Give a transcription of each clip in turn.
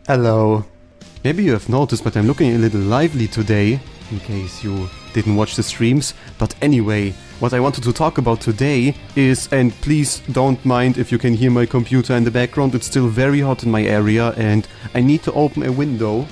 Hello. Maybe you have noticed, but I'm looking a little lively today, in case you didn't watch the streams. But anyway, what I wanted to talk about today is, and please don't mind if you can hear my computer in the background, it's still very hot in my area and I need to open a window,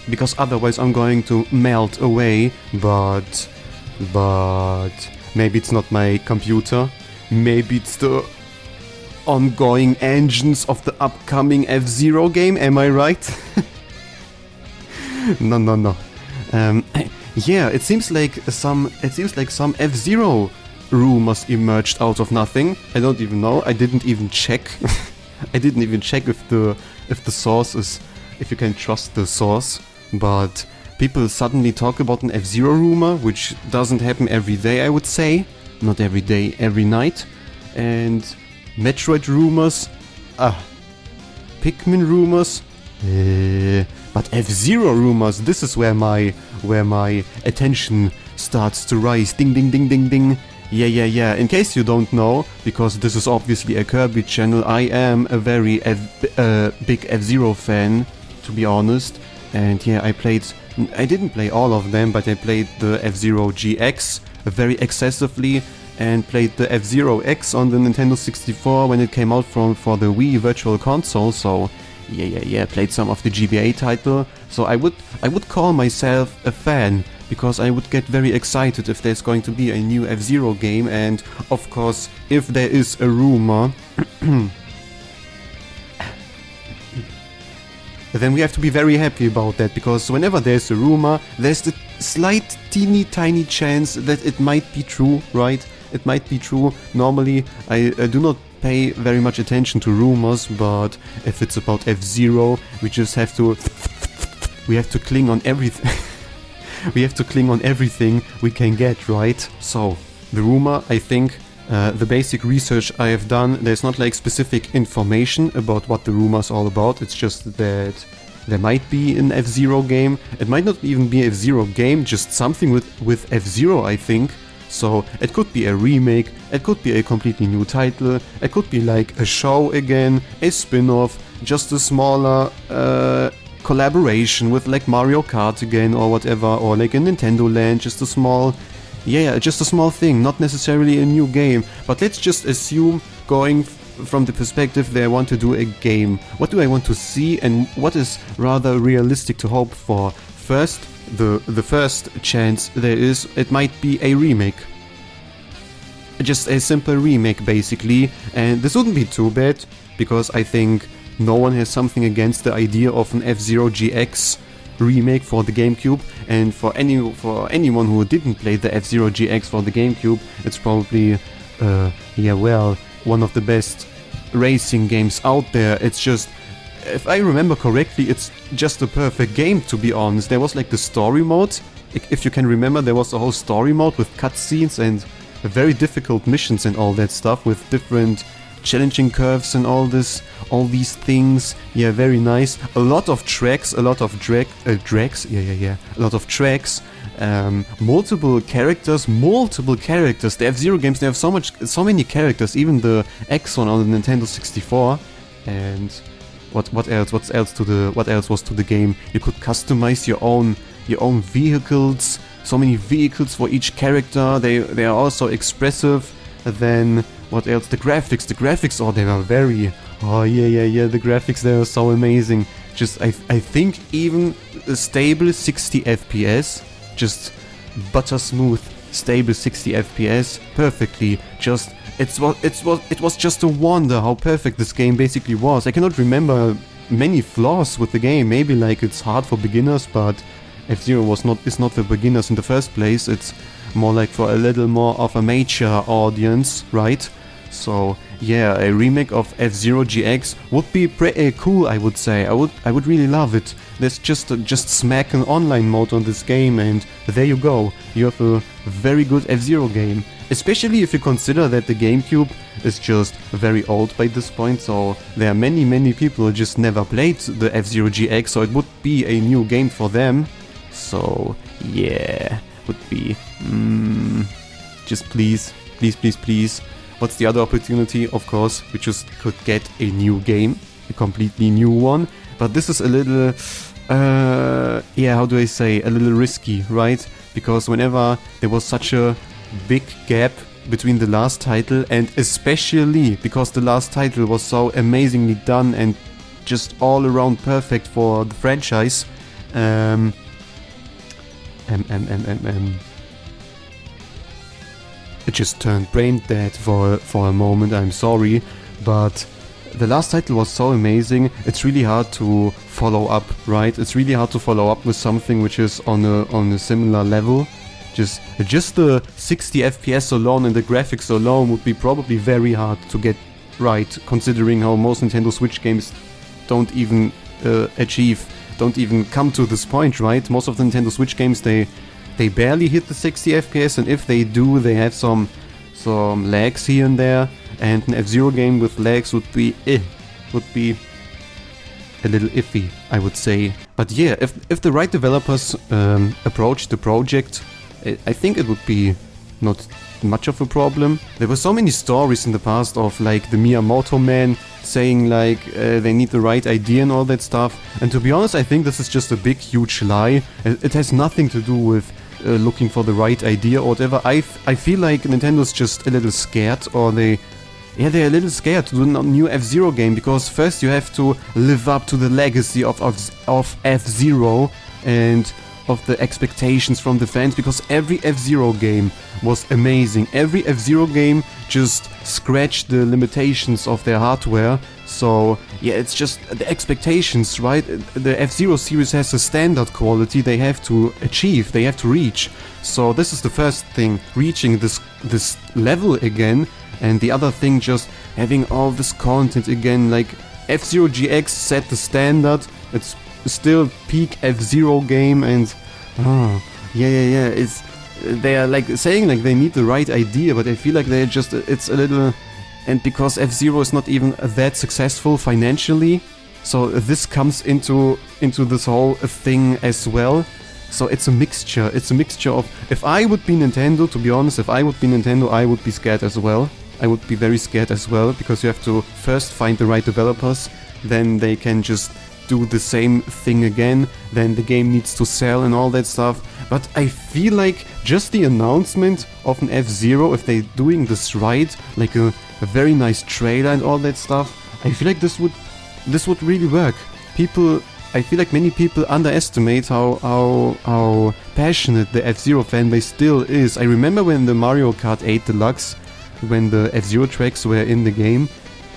because otherwise I'm going to melt away. But maybe it's not my computer, maybe it's the ongoing engines of the upcoming F-Zero game, am I right? No. Yeah, it seems like some F-Zero rumors emerged out of nothing. I don't even know. I didn't even check. I didn't even check if the source is, if you can trust the source. But people suddenly talk about an F-Zero rumor, which doesn't happen every day, I would say. Not every day, every night. And Metroid rumors, Pikmin rumors, but F-Zero rumors, this is where my attention starts to rise. Ding ding ding ding ding. Yeah. In case you don't know, because this is obviously a Kirby channel, I am a very big F-Zero fan, to be honest. And yeah, I didn't play all of them, but I played the F-Zero GX very excessively, and played the F-Zero X on the Nintendo 64 when it came out for the Wii Virtual Console. So yeah, played some of the GBA title. So I would call myself a fan, because I would get very excited if there's going to be a new F-Zero game. And of course, if there is a rumor, then we have to be very happy about that, because whenever there's a rumor, there's the slight teeny tiny chance that it might be true, right? It might be true. Normally, I do not pay very much attention to rumors, but if it's about F-Zero, we just have to... we have to cling on everything. We have to cling on everything we can get, right? So, the rumor, I think, the basic research I have done, there's not like specific information about what the rumor's all about. It's just that there might be an F-Zero game. It might not even be an F-Zero game, just something with F-Zero, I think. So it could be a remake, it could be a completely new title, it could be like a show again, a spin-off, just a smaller collaboration with like Mario Kart again or whatever, or like a Nintendo Land, just a small... Yeah, just a small thing, not necessarily a new game. But let's just assume, going from the perspective they want to do a game. What do I want to see, and what is rather realistic to hope for? First, the first chance there is, it might be a remake. Just a simple remake, basically. And this wouldn't be too bad, because I think no one has something against the idea of an F-Zero GX remake for the GameCube. And for anyone who didn't play the F-Zero GX for the GameCube, it's probably one of the best racing games out there. It's just, if I remember correctly, it's just a perfect game, to be honest. There was like the story mode, if you can remember, there was a whole story mode with cutscenes and very difficult missions and all that stuff, with different challenging curves and all these things. Yeah, very nice. A lot of tracks, a lot of tracks. Multiple characters. The F-Zero games, they have so many characters. Even the X one on the Nintendo 64. And what else was to the game? You could customize your own vehicles. So many vehicles for each character. They are also expressive. Then what else? The graphics, they were very... the graphics, they are so amazing. Just, I think even a stable 60 FPS, just butter smooth, stable 60 FPS, perfectly. Just, it was just a wonder how perfect this game basically was. I cannot remember many flaws with the game. Maybe like it's hard for beginners, but F-Zero is not for beginners in the first place. It's more like for a little more of a mature audience, right? So yeah, a remake of F-Zero GX would be pretty cool, I would say. I would really love it. There's just smack an online mode on this game, and there you go. You have a very good F-Zero game. Especially if you consider that the GameCube is just very old by this point, so there are many people who just never played the F-Zero GX, so it would be a new game for them. So yeah, would be... just please. What's the other opportunity? Of course, we just could get a new game, a completely new one. but this is a little, yeah, how do I say, a little risky, right? Because whenever there was such a big gap between the last title, and especially because the last title was so amazingly done and just all around perfect for the franchise, it just turned brain dead for a moment, I'm sorry, but the last title was so amazing, it's really hard to follow up, right? It's really hard to follow up with something which is on a similar level. Just the 60 FPS alone and the graphics alone would be probably very hard to get right, considering how most Nintendo Switch games don't even come to this point, right? Most of the Nintendo Switch games, they barely hit the 60 FPS, and if they do, they have some lags here and there, and an F-Zero game with lags would be a little iffy, I would say. But yeah, if the right developers approach the project, I think it would be not much of a problem. There were so many stories in the past of like the Miyamoto man saying like they need the right idea and all that stuff, and to be honest, I think this is just a big huge lie. It has nothing to do with looking for the right idea or whatever. I feel like Nintendo's just a little scared, or they're a little scared to do a new F-Zero game, because first you have to live up to the legacy of F-Zero and of the expectations from the fans, because every F-Zero game was amazing. Every F-Zero game just scratched the limitations of their hardware. So yeah, it's just the expectations, right? The F-Zero series has a standard quality they have to achieve, they have to reach. So this is the first thing, reaching this level again, and the other thing, just having all this content again. Like F-Zero GX set the standard, it's still peak F-Zero game, and they are like saying like they need the right idea, but I feel like they're just, it's a little, and because F-Zero is not even that successful financially, so this comes into this whole thing as well. So it's a mixture of, if I would be Nintendo, to be honest, if I would be Nintendo, I would be scared as well. I would be very scared as well, because you have to first find the right developers, then they can just do the same thing again, then the game needs to sell and all that stuff. But I feel like just the announcement of an F-Zero, if they're doing this right, like a very nice trailer and all that stuff, I feel like this would really work. I feel like many people underestimate how passionate the F-Zero fanbase still is. I remember when the Mario Kart 8 Deluxe, when the F-Zero tracks were in the game,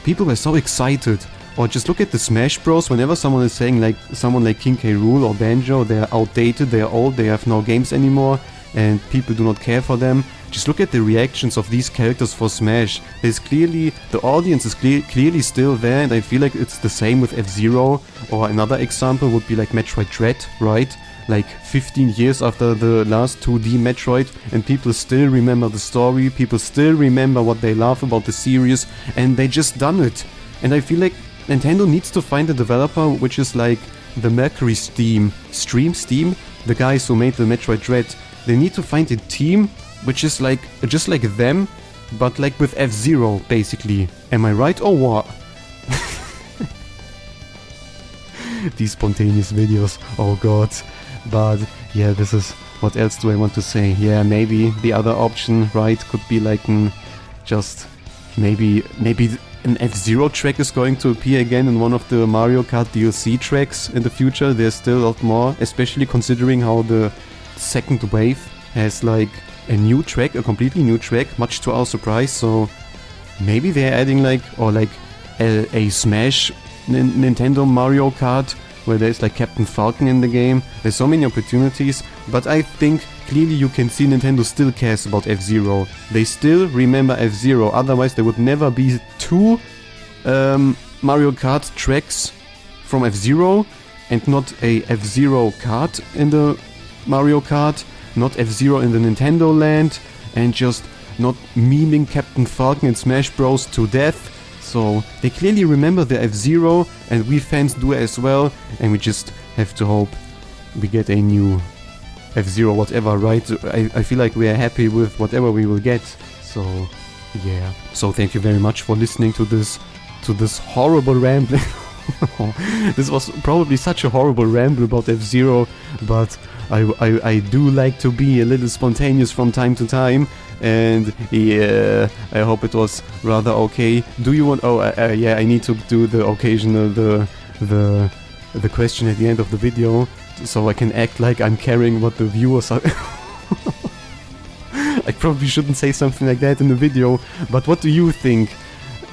people were so excited. Or just look at the Smash Bros. Whenever someone is saying like someone like King K. Rool or Banjo, they're outdated, they're old, they have no games anymore, and people do not care for them. Just look at the reactions of these characters for Smash. The audience is clearly still there, and I feel like it's the same with F-Zero. Or another example would be like Metroid Dread, right? Like 15 years after the last 2D Metroid, and people still remember the story, people still remember what they love about the series, and they just done it. And I feel like Nintendo needs to find a developer which is like the Mercury Steam, the guys who made the Metroid Dread. They need to find a team which is like just like them, but like with F-Zero basically. Am I right or what? These spontaneous videos, oh god. But yeah, this is, what else do I want to say? Yeah, maybe the other option, right, could be like maybe an F-Zero track is going to appear again in one of the Mario Kart DLC tracks in the future. There's still a lot more, especially considering how the second wave has like a new track, a completely new track, much to our surprise. So maybe they're adding like, or like a Smash Nintendo Mario Kart, where there's like Captain Falcon in the game. There's so many opportunities, but I think clearly you can see Nintendo still cares about F-Zero. They still remember F-Zero, otherwise there would never be two Mario Kart tracks from F-Zero, and not a F-Zero kart in the Mario Kart, not F-Zero in the Nintendo Land, and just not memeing Captain Falcon and Smash Bros to death. So they clearly remember the F-Zero, and we fans do as well, and we just have to hope we get a new F-Zero whatever, right? I feel like we are happy with whatever we will get. So yeah. So thank you very much for listening to this horrible rambling. This was probably such a horrible ramble about F-Zero, but I do like to be a little spontaneous from time to time, and yeah, I hope it was rather okay. Do you want... Oh, yeah, I need to do the occasional, the question at the end of the video, so I can act like I'm caring what the viewers are... I probably shouldn't say something like that in the video, but what do you think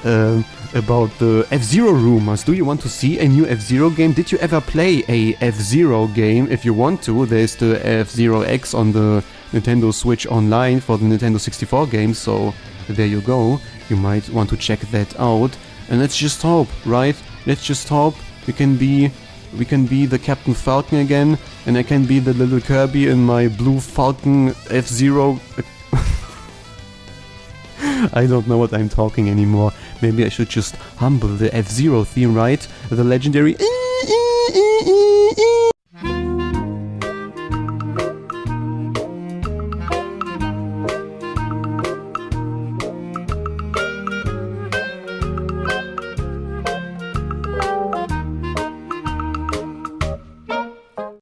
about the F-Zero rumors? Do you want to see a new F-Zero game? Did you ever play a F-Zero game? If you want to, there's the F-Zero X on the Nintendo Switch Online for the Nintendo 64 games, so there you go. You might want to check that out. And let's just hope, right? Let's just hope we can be the Captain Falcon again, and I can be the little Kirby in my blue Falcon F-Zero. I don't know what I'm talking anymore. Maybe I should just humble the F-Zero theme, right? The legendary